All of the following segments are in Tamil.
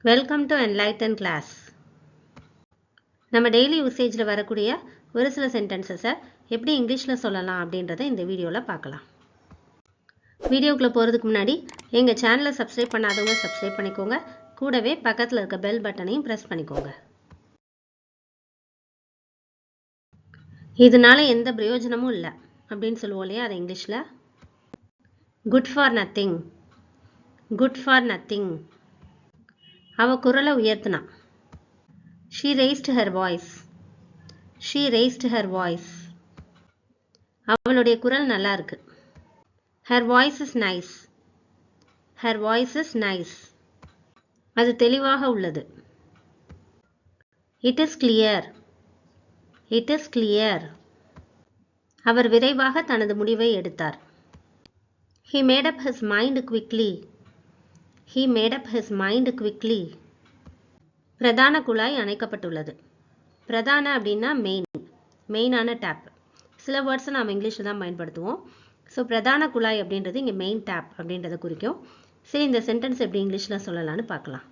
Welcome to enlighten class. நம்ம டெய்லி யூசேஜில் வரக்கூடிய ஒரு சில சென்டென்சஸை எப்படி இங்கிலீஷில் சொல்லலாம் அப்படின்றத இந்த வீடியோவில் பார்க்கலாம். வீடியோக்குள்ளே போகிறதுக்கு முன்னாடி எங்கள் சேனலை சப்ஸ்கிரைப் பண்ணாதவங்க சப்ஸ்கிரைப் பண்ணிக்கோங்க. கூடவே பக்கத்தில் இருக்க பெல் பட்டனையும் ப்ரெஸ் பண்ணிக்கோங்க. இதனால எந்த பிரயோஜனமும் இல்லை அப்படின்னு சொல்லுவோம் இல்லையா, அது இங்கிலீஷில் good for nothing. Good for nothing. அவ குரலை உயர்த்தினா. She raised her voice. She raised her voice. அவளுடைய குரல் நல்லா இருக்கு. Her voice is nice. Her voice is nice. அது தெளிவாக உள்ளது. It is clear. It is clear. அவர் விரைவாக தனது முடிவை எடுத்தார். He made up his mind quickly. He made up his mind quickly. பிரதான குழாய் அணைக்கப்பட்டுள்ளது. பிரதான அப்படின்னா மெயினான டேப். சில வேர்ட்ஸை நாம் இங்கிலீஷில் தான் பயன்படுத்துவோம். ஸோ பிரதான குழாய் அப்படின்றது இங்கே மெயின் டேப் அப்படின்றத குறிக்கும். சரி, இந்த சென்டென்ஸ் எப்படி இங்கிலீஷில் சொல்லலாம்னு பார்க்கலாம்.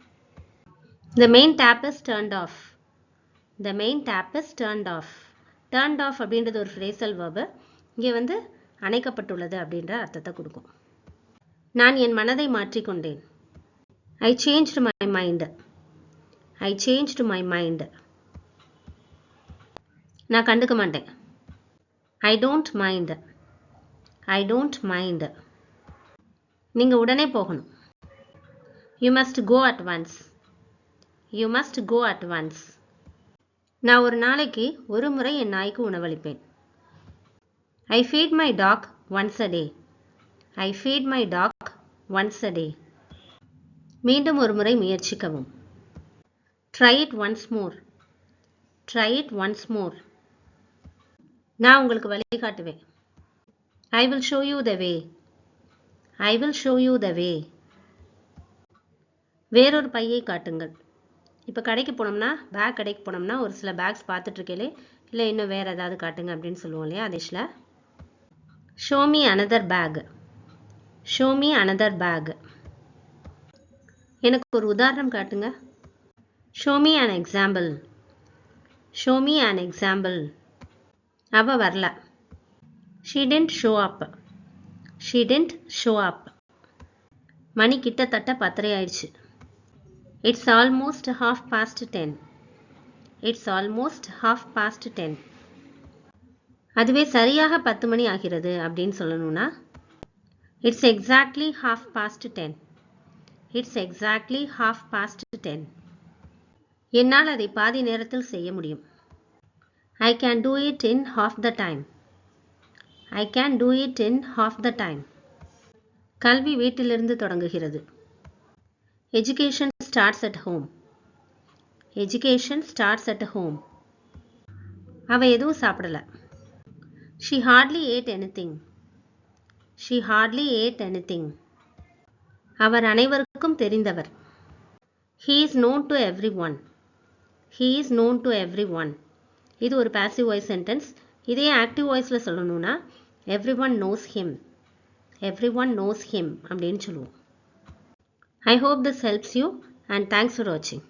The main tap is turned off. The main tap is turned off. Turned off அப்படின்றது ஒரு ஃப்ரேசல் verb. இங்கே அணைக்கப்பட்டுள்ளது அப்படின்ற அர்த்தத்தை கொடுக்கும். நான் என் மனதை மாற்றிக்கொண்டேன். I changed my mind. I changed my mind. நான் கண்டுக்க மாட்டேன். I don't mind. I don't mind. நீங்க உடனே போகணும். You must go at once. You must go at once. நான் ஒரு நாளைக்கு ஒரு முறை என் நாய்க்கு உணவளிப்பேன். I feed my dog once a day. I feed my dog once a day. மீண்டும் ஒரு முறை முயற்சிக்கவும். Try it once more. Try it once more. நான் உங்களுக்கு வழி காட்டுவேன். I will show you the way. I will show you the way. வேறொரு பையை காட்டுங்கள். இப்போ கடைக்கு போனோம்னா, கடைக்கு போனோம்னா ஒரு சில பேக்ஸ் பார்த்துட்டு இருக்கேலே, இல்லை இன்னும் வேறு ஏதாவது காட்டுங்க அப்படின்னு சொல்லுவோம் இல்லையா, அதில் show me another bag. Show me another bag. எனக்கு ஒரு உதாரணம் காட்டுங்க. Show me an example. Show me an example. அவ வரல. She didn't show up. She didn't show up. மணி கிட்டத்தட்ட 10:30 ஆயிடுச்சு. It's almost 10:30. It's almost 10:30. அதுவே சரியாக 10 மணி ஆகிறது அப்படின்னு சொல்லணும்னா It's exactly 10:30. It's exactly 10:30. என்னால் அதை பாதி நேரத்தில் செய்ய முடியும். I can do it in half the time. I can do it in half the time. கல்வி வீட்டிலிருந்து தொடங்குகிறது. Education starts at home. Education starts at home. அவ எதுவும் சாப்பிடல. She hardly ate anything. She hardly ate anything. அவர் அனைவருக்கும் தெரிந்தவர். He is known to everyone. He is known to everyone. இது ஒரு passive voice sentence. இதே active voiceல சொல்லணும்னா everyone knows him. Everyone knows him அப்படின்னு சொல்லுவோம். I hope this helps you and thanks for watching.